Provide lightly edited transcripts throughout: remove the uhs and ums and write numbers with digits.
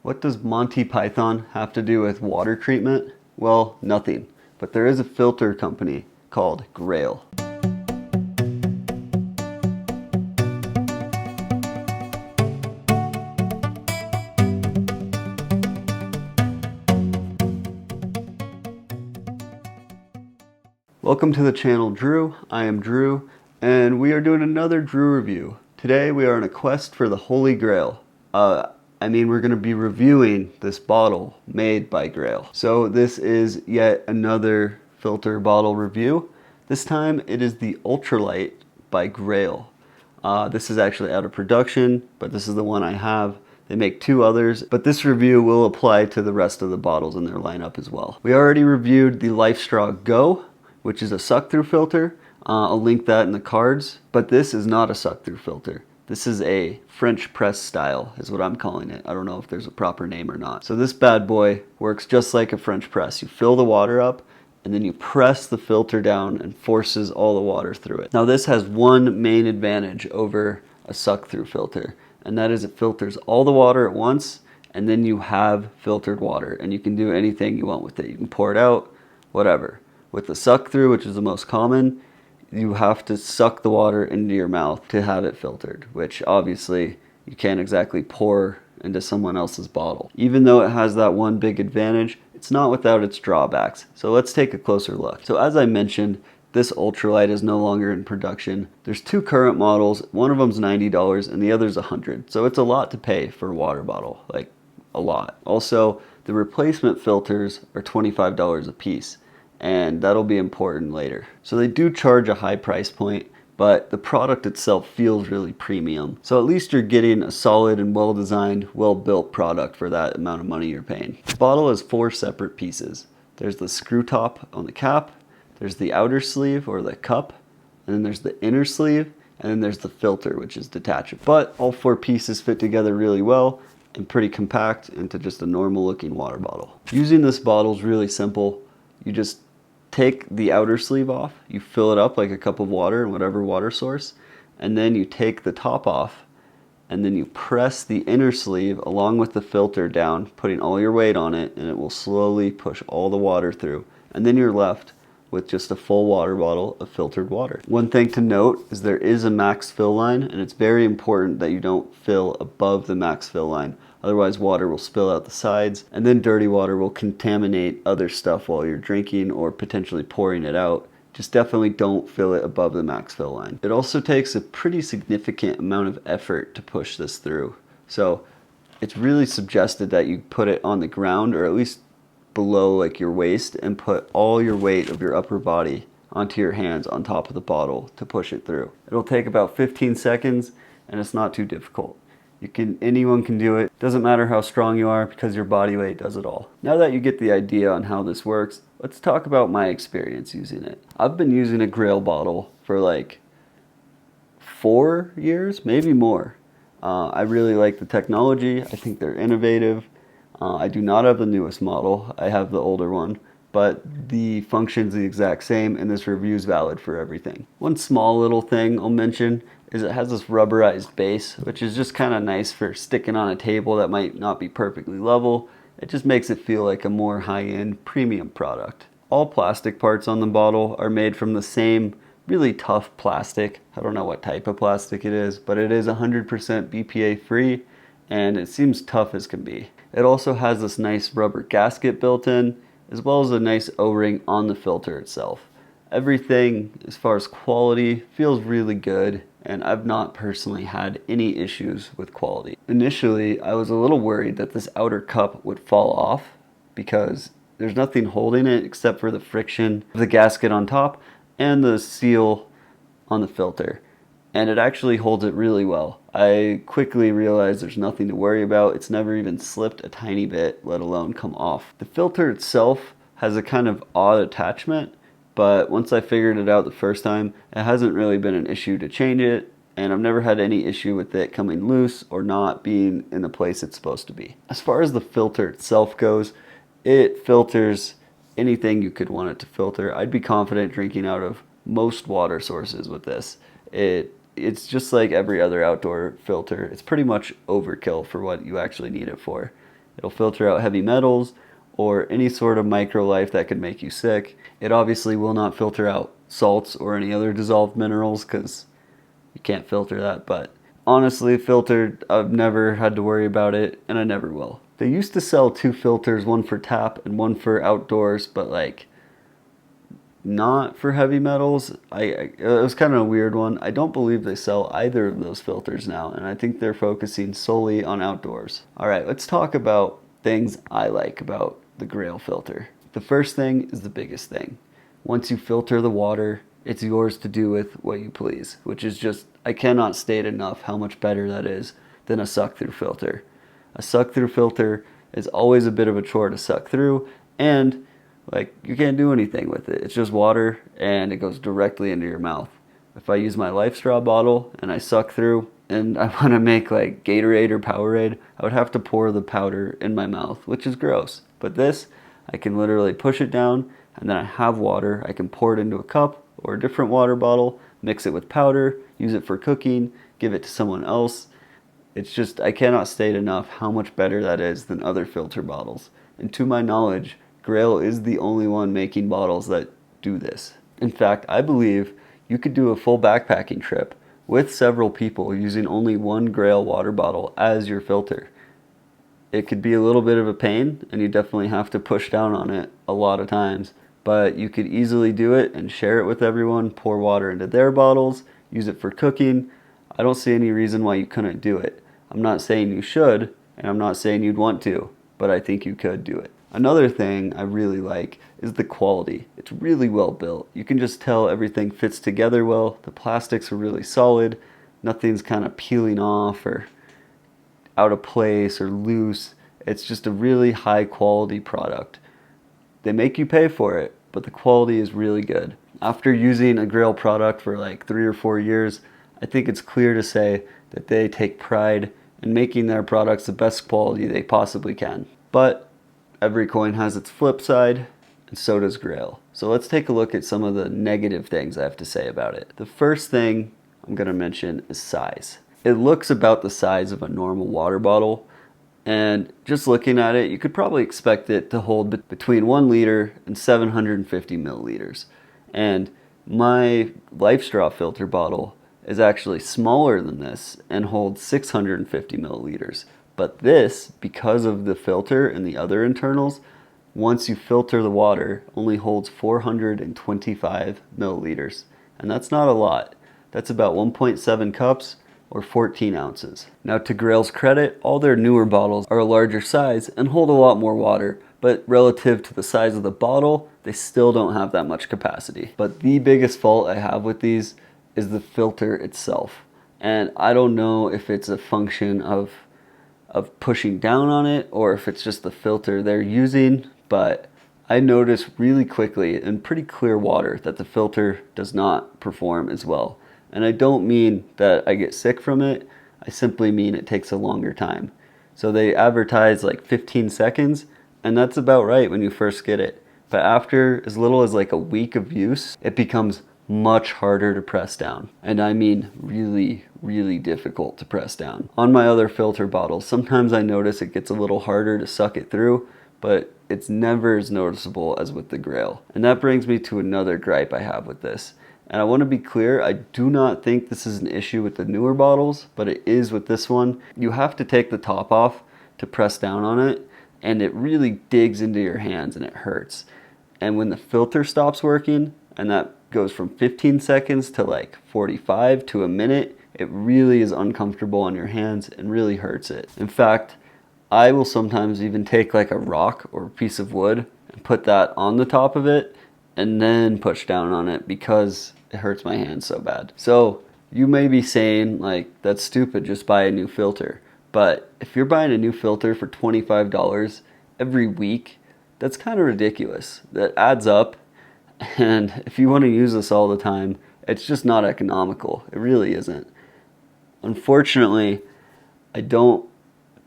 What does Monty Python have to do with water treatment? Well, nothing. But there is a filter company called Grayl. Welcome to the channel Drew. I am Drew, and we are doing another Drew review. Today we are on a quest for the Holy Grail. We're going to be reviewing this bottle made by Grayl. So this is yet another filter bottle review. This time it is the Ultralight by Grayl. This is actually out of production, but this is the one I have. They make two others, but this review will apply to the rest of the bottles in their lineup as well. We already reviewed the Lifestraw Go, which is a suck-through filter. I'll link that in the cards, but this is not a suck-through filter. This is a French press style, is what I'm calling it. I don't know if there's a proper name or not. So this bad boy works just like a French press. You fill the water up, and then you press the filter down and forces all the water through it. Now this has one main advantage over a suck-through filter, and that is it filters all the water at once, and then you have filtered water, and you can do anything you want with it. You can pour it out, whatever. With the suck-through, which is the most common, you have to suck the water into your mouth to have it filtered, which obviously you can't exactly pour into someone else's bottle. Even though it has that one big advantage, it's not without its drawbacks. So let's take a closer look. So as I mentioned, this Ultralight is no longer in production. There's two current models. One of them's $90 and the other's $100. So it's a lot to pay for a water bottle, like a lot. Also, the replacement filters are $25 a piece, and that'll be important later. So they do charge a high price point, but the product itself feels really premium. So at least you're getting a solid and well-designed, well-built product for that amount of money you're paying. The bottle has four separate pieces. There's the screw top on the cap, there's the outer sleeve or the cup, and then there's the inner sleeve, and then there's the filter, which is detachable. But all four pieces fit together really well and pretty compact into just a normal looking water bottle. Using this bottle is really simple. You just take the outer sleeve off, you fill it up like a cup of water in whatever water source, and then you take the top off, and then you press the inner sleeve along with the filter down, putting all your weight on it, and it will slowly push all the water through. And then you're left with just a full water bottle of filtered water. One thing to note is there is a max fill line, and it's very important that you don't fill above the max fill line. Otherwise water will spill out the sides, and then dirty water will contaminate other stuff while you're drinking or potentially pouring it out. Just definitely don't fill it above the max fill line. It also takes a pretty significant amount of effort to push this through. So it's really suggested that you put it on the ground, or at least below like your waist, and put all your weight of your upper body onto your hands on top of the bottle to push it through. It'll take about 15 seconds, and it's not too difficult. Anyone can do it. Doesn't matter how strong you are, because your body weight does it all. Now that you get the idea on how this works, let's talk about my experience using it. I've been using a Grayl bottle for like 4 years, maybe more. I really like the technology. I think they're innovative. I do not have the newest model. I have the older one, but the function's the exact same, and this review is valid for everything. One small little thing I'll mention is it has this rubberized base, which is just kind of nice for sticking on a table that might not be perfectly level. It just makes it feel like a more high-end premium product. All plastic parts on the bottle are made from the same really tough plastic. I don't know what type of plastic it is, but it is 100% BPA free, and it seems tough as can be. It also has this nice rubber gasket built in, as well as a nice O-ring on the filter itself. Everything as far as quality feels really good, and I've not personally had any issues with quality. Initially, I was a little worried that this outer cup would fall off because there's nothing holding it except for the friction of the gasket on top and the seal on the filter. And it actually holds it really well. I quickly realized there's nothing to worry about. It's never even slipped a tiny bit, let alone come off. The filter itself has a kind of odd attachment, but once I figured it out the first time, it hasn't really been an issue to change it, and I've never had any issue with it coming loose or not being in the place it's supposed to be. As far as the filter itself goes, it filters anything you could want it to filter. I'd be confident drinking out of most water sources with this. It's just like every other outdoor filter. It's pretty much overkill for what you actually need it for. It'll filter out heavy metals or any sort of microlife that could make you sick. It obviously will not filter out salts or any other dissolved minerals because you can't filter that, but honestly, filtered, I've never had to worry about it, and I never will. They used to sell 2 filters, one for tap and one for outdoors, but like not for heavy metals. It was kind of a weird one. I don't believe they sell either of those filters now, and I think they're focusing solely on outdoors. All right, let's talk about things I like about the Grayl filter. The first thing is the biggest thing. Once you filter the water, it's yours to do with what you please, which is just, I cannot state enough how much better that is than a suck-through filter. A suck-through filter is always a bit of a chore to suck through, and like you can't do anything with it. It's just water and it goes directly into your mouth. If I use my Lifestraw bottle and I suck through and I want to make like Gatorade or Powerade, I would have to pour the powder in my mouth, which is gross. But this, I can literally push it down and then I have water. I can pour it into a cup or a different water bottle, mix it with powder, use it for cooking, give it to someone else. It's just, I cannot state enough how much better that is than other filter bottles. And to my knowledge, Grayl is the only one making bottles that do this. In fact, I believe you could do a full backpacking trip with several people using only one Grayl water bottle as your filter. It could be a little bit of a pain, and you definitely have to push down on it a lot of times, but you could easily do it and share it with everyone, pour water into their bottles, use it for cooking. I don't see any reason why you couldn't do it. I'm not saying you should, and I'm not saying you'd want to, but I think you could do it. Another thing I really like is the quality. It's really well built. You can just tell everything fits together well. The plastics are really solid. Nothing's kind of peeling off or out of place or loose. It's just a really high quality product. They make you pay for it, but the quality is really good. After using a Grayl product for like 3 or 4 years, I think it's clear to say that they take pride in making their products the best quality they possibly can. But every coin has its flip side, and so does Grayl. So let's take a look at some of the negative things I have to say about it. The first thing I'm going to mention is size. It looks about the size of a normal water bottle, and just looking at it, you could probably expect it to hold between 1 liter and 750 milliliters. And my Lifestraw filter bottle is actually smaller than this and holds 650 milliliters. But this, because of the filter and the other internals, once you filter the water, only holds 425 milliliters. And that's not a lot. That's about 1.7 cups or 14 ounces. Now, to Grayl's credit, all their newer bottles are a larger size and hold a lot more water, but relative to the size of the bottle, they still don't have that much capacity. But the biggest fault I have with these is the filter itself. And I don't know if it's a function of pushing down on it or if it's just the filter they're using, but I noticed really quickly in pretty clear water that the filter does not perform as well. And I don't mean that I get sick from it, I simply mean it takes a longer time. So they advertise like 15 seconds, and that's about right when you first get it. But after as little as like a week of use, it becomes much harder to press down. And I mean really, really difficult to press down. On my other filter bottles, sometimes I notice it gets a little harder to suck it through, but it's never as noticeable as with the Grayl. And that brings me to another gripe I have with this. And I want to be clear, I do not think this is an issue with the newer bottles, but it is with this one. You have to take the top off to press down on it, and it really digs into your hands and it hurts. And when the filter stops working, and that goes from 15 seconds to like 45 to a minute, it really is uncomfortable on your hands and really hurts it. In fact, I will sometimes even take like a rock or a piece of wood and put that on the top of it and then push down on it because it hurts my hands so bad. So you may be saying like, that's stupid, just buy a new filter. But if you're buying a new filter for $25 every week, that's kind of ridiculous. That adds up. And if you want to use this all the time, it's just not economical. It really isn't. Unfortunately, I don't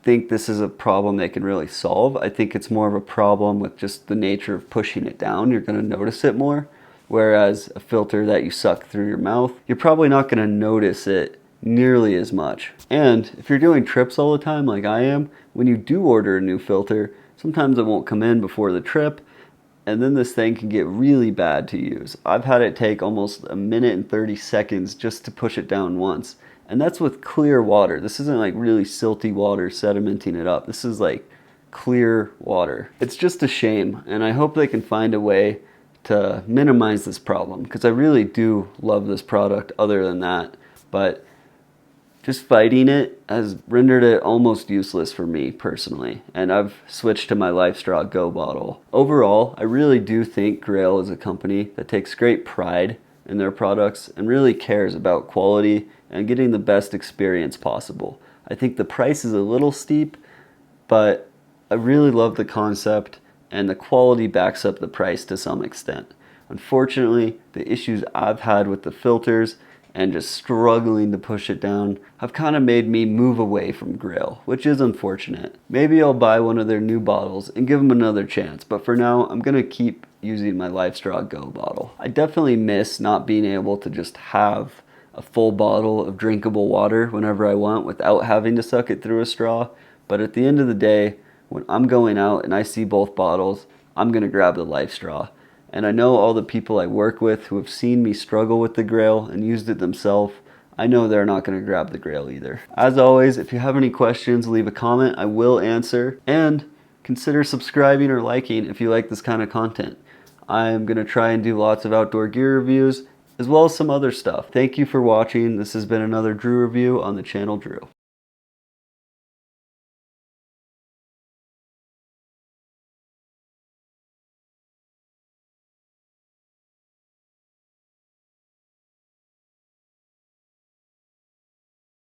think this is a problem they can really solve. I think it's more of a problem with just the nature of pushing it down. You're going to notice it more. Whereas a filter that you suck through your mouth, you're probably not going to notice it nearly as much. And if you're doing trips all the time like I am, when you do order a new filter, sometimes it won't come in before the trip, and then this thing can get really bad to use. I've had it take almost a minute and 30 seconds just to push it down once. And that's with clear water. This isn't like really silty water sedimenting it up. This is like clear water. It's just a shame, and I hope they can find a way to minimize this problem, because I really do love this product other than that. But just fighting it has rendered it almost useless for me personally, and I've switched to my Lifestraw Go bottle. Overall, I really do think Grayl is a company that takes great pride in their products and really cares about quality and getting the best experience possible. I think the price is a little steep, but I really love the concept, and the quality backs up the price to some extent. Unfortunately, the issues I've had with the filters and just struggling to push it down have kind of made me move away from Grayl, which is unfortunate. Maybe I'll buy one of their new bottles and give them another chance, but for now, I'm gonna keep using my Lifestraw Go bottle. I definitely miss not being able to just have a full bottle of drinkable water whenever I want without having to suck it through a straw, but at the end of the day, when I'm going out and I see both bottles, I'm gonna grab the Lifestraw. And I know all the people I work with who have seen me struggle with the Grayl and used it themselves, I know they're not going to grab the Grayl either. As always, if you have any questions, leave a comment. I will answer. And consider subscribing or liking if you like this kind of content. I'm going to try and do lots of outdoor gear reviews, as well as some other stuff. Thank you for watching. This has been another Droo review on the channel Droo.